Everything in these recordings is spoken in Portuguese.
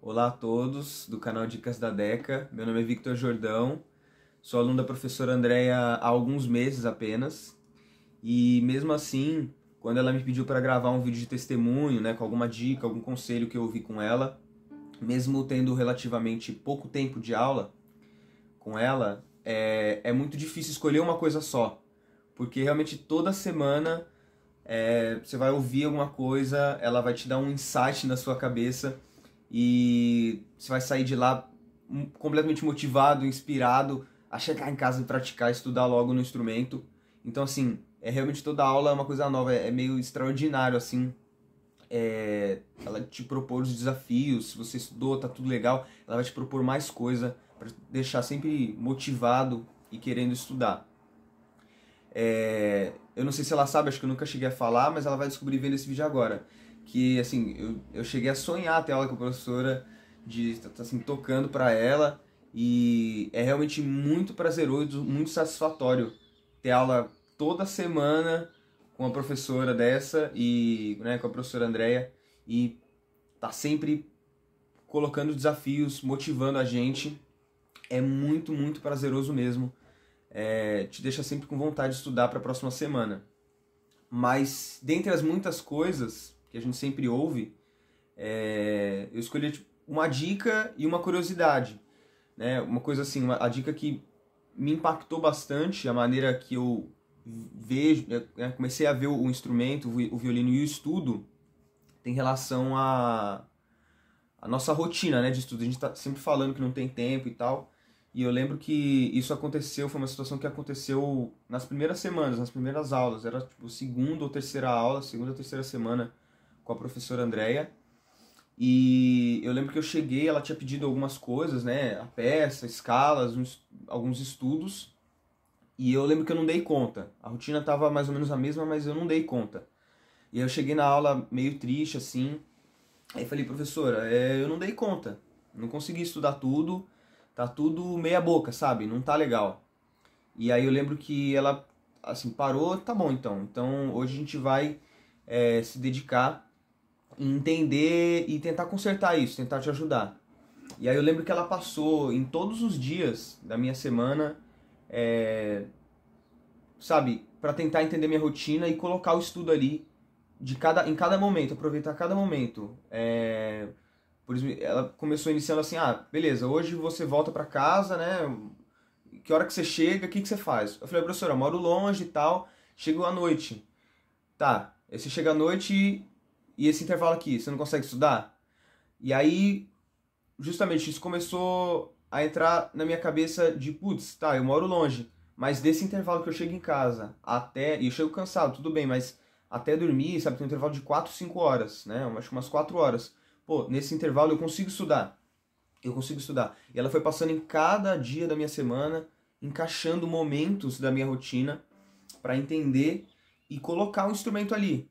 Olá a todos do canal Dicas da Deca. Meu nome é Victor Jordão, sou aluno da professora Andréia há alguns meses apenas. E mesmo assim, quando ela me pediu para gravar um vídeo de testemunho, né, com alguma dica, algum conselho que eu ouvi com ela, mesmo tendo relativamente pouco tempo de aula com ela, é muito difícil escolher uma coisa só. Porque realmente toda semana você vai ouvir alguma coisa, ela vai te dar um insight na sua cabeça e você vai sair de lá completamente motivado, inspirado a chegar em casa e praticar, estudar logo no instrumento. Então, assim, realmente toda aula é uma coisa nova, é meio extraordinário, assim. Ela te propor os desafios, se você estudou, tá tudo legal, ela vai te propor mais coisa para deixar sempre motivado e querendo estudar. Eu não sei se ela sabe, acho que eu nunca cheguei a falar, mas ela vai descobrir vendo esse vídeo agora. Que, assim, eu cheguei a sonhar ter aula com a professora, de estar assim, tocando para ela, e é realmente muito prazeroso, muito satisfatório ter aula toda semana com uma professora dessa, e, né, com a professora Andréia, e tá sempre colocando desafios, motivando a gente. É muito, muito prazeroso mesmo. Te deixa sempre com vontade de estudar para a próxima semana. Mas, dentre as muitas coisas que a gente sempre ouve, eu escolhi uma dica e uma curiosidade. Né? Uma coisa assim, a dica que me impactou bastante, a maneira que eu vejo, comecei a ver o instrumento, o violino e o estudo, tem relação a nossa rotina, né, de estudo. A gente está sempre falando que não tem tempo e tal. E eu lembro que isso aconteceu, foi uma situação que aconteceu nas primeiras semanas, nas primeiras aulas. Era tipo segunda ou terceira aula, segunda ou terceira semana com a professora Andréia. E eu lembro que eu cheguei, ela tinha pedido algumas coisas, né, a peça, escalas, alguns estudos. E eu lembro que eu não dei conta. A rotina estava mais ou menos a mesma, mas eu não dei conta. E aí eu cheguei na aula meio triste, assim. Aí falei, professora, eu não dei conta, não consegui estudar tudo, tá tudo meia boca, sabe? Não tá legal. E aí eu lembro que ela, assim, parou, tá bom então. Então hoje a gente vai se dedicar em entender e tentar consertar isso, tentar te ajudar. E aí eu lembro que ela passou em todos os dias da minha semana, sabe, para tentar entender minha rotina e colocar o estudo ali em cada momento, aproveitar cada momento. Por exemplo, ela começou iniciando assim, beleza, hoje você volta pra casa, né? Que hora que você chega, o que você faz? Eu falei, professora, eu moro longe e tal, chego à noite. Tá, aí você chega à noite e esse intervalo aqui, você não consegue estudar? E aí, justamente, isso começou a entrar na minha cabeça de, putz, tá, eu moro longe, mas desse intervalo que eu chego em casa até, e eu chego cansado, tudo bem, mas até dormir, sabe, tem um intervalo de 4, 5 horas, né? Acho que umas 4 horas. Pô, nesse intervalo eu consigo estudar. Eu consigo estudar. E ela foi passando em cada dia da minha semana, encaixando momentos da minha rotina para entender e colocar o instrumento ali.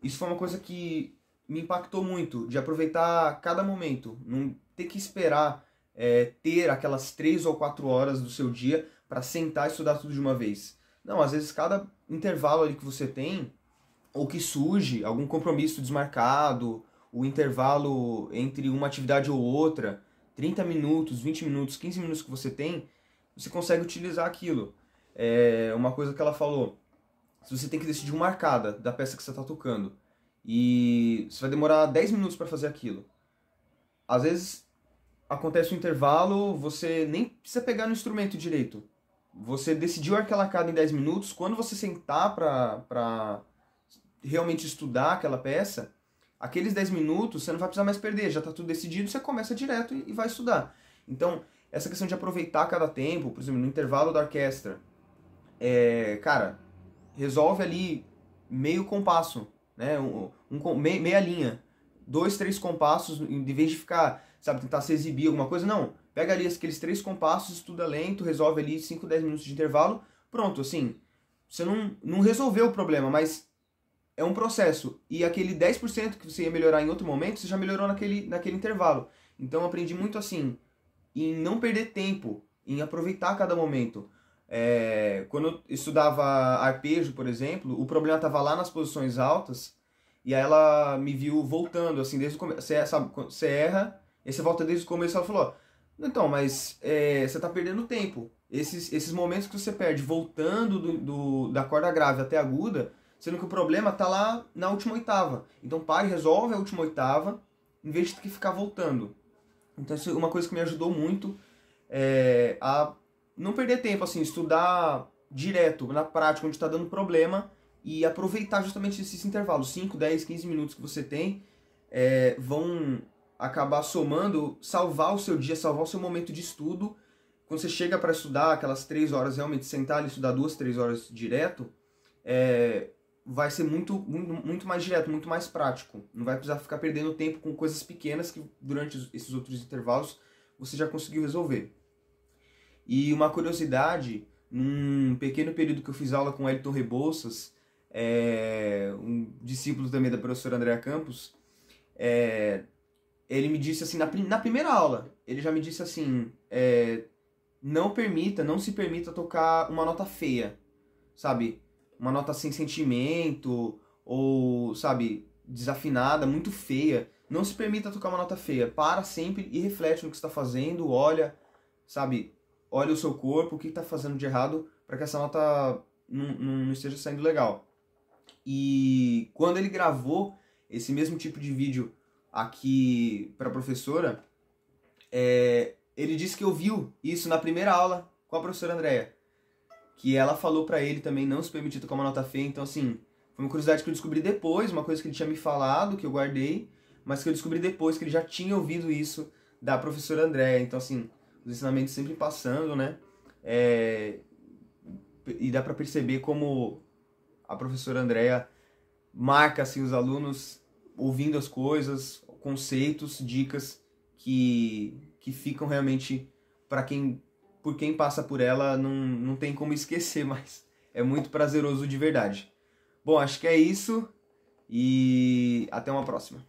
Isso foi uma coisa que me impactou muito, de aproveitar cada momento, não ter que esperar ter aquelas 3 ou 4 horas do seu dia para sentar e estudar tudo de uma vez. Não, às vezes cada intervalo ali que você tem, ou que surge algum compromisso desmarcado, o intervalo entre uma atividade ou outra, 30 minutos, 20 minutos, 15 minutos que você tem, você consegue utilizar aquilo. Uma coisa que ela falou, se você tem que decidir uma arcada da peça que você está tocando, e você vai demorar 10 minutos para fazer aquilo. Às vezes acontece um intervalo, você nem precisa pegar no instrumento direito. Você decidiu aquela arcada em 10 minutos, quando você sentar para realmente estudar aquela peça, aqueles 10 minutos você não vai precisar mais perder, já está tudo decidido, você começa direto e vai estudar. Então, essa questão de aproveitar cada tempo, por exemplo, no intervalo da orquestra, cara, resolve ali meio compasso, né? Meia linha. 2, 3 compassos, em vez de ficar, sabe, tentar se exibir alguma coisa, não. Pega ali aqueles 3 compassos, estuda lento, resolve ali 5, 10 minutos de intervalo, pronto, assim, você não resolveu o problema, mas é um processo. E aquele 10% que você ia melhorar em outro momento, você já melhorou naquele intervalo. Então eu aprendi muito assim, em não perder tempo, em aproveitar cada momento. Quando eu estudava arpejo, por exemplo, o problema estava lá nas posições altas, e aí ela me viu voltando, assim, desde o começo. Você, sabe, você erra, E aí você volta desde o começo e ela falou, ó, então, mas você tá perdendo tempo. Esses momentos que você perde voltando da corda grave até aguda, sendo que o problema tá lá na última oitava. Então para e resolve a última oitava, em vez de ter que ficar voltando. Então isso é uma coisa que me ajudou muito a não perder tempo, assim, estudar direto, na prática, onde está dando problema, e aproveitar justamente esses intervalos, 5, 10, 15 minutos que você tem, vão acabar somando, salvar o seu dia, salvar o seu momento de estudo. Quando você chega para estudar, aquelas 3 horas, realmente sentar e estudar 2, 3 horas direto, vai ser muito mais direto, muito mais prático. Não vai precisar ficar perdendo tempo com coisas pequenas que durante esses outros intervalos você já conseguiu resolver. E uma curiosidade, num pequeno período que eu fiz aula com o Elton Rebouças, um discípulo também da professora Andrea Campos, ele me disse assim, na primeira aula, ele já me disse assim, não se permita tocar uma nota feia, sabe? Uma nota sem sentimento, ou, sabe, desafinada, muito feia. Não se permita tocar uma nota feia. Para sempre e reflete no que está fazendo, olha, sabe, olha o seu corpo, o que está fazendo de errado, para que essa nota não esteja saindo legal. E quando ele gravou esse mesmo tipo de vídeo aqui para a professora, ele disse que ouviu isso na primeira aula com a professora Andrea, que ela falou pra ele também não se permitir tocar uma nota feia. Então, assim, foi uma curiosidade que eu descobri depois, uma coisa que ele tinha me falado, que eu guardei, mas que eu descobri depois, que ele já tinha ouvido isso da professora Andrea. Então, assim, os ensinamentos sempre passando, né? E dá pra perceber como a professora Andrea marca, assim, os alunos ouvindo as coisas, conceitos, dicas que ficam realmente por quem passa por ela, não tem como esquecer mais. É muito prazeroso de verdade. Bom, acho que é isso e até uma próxima.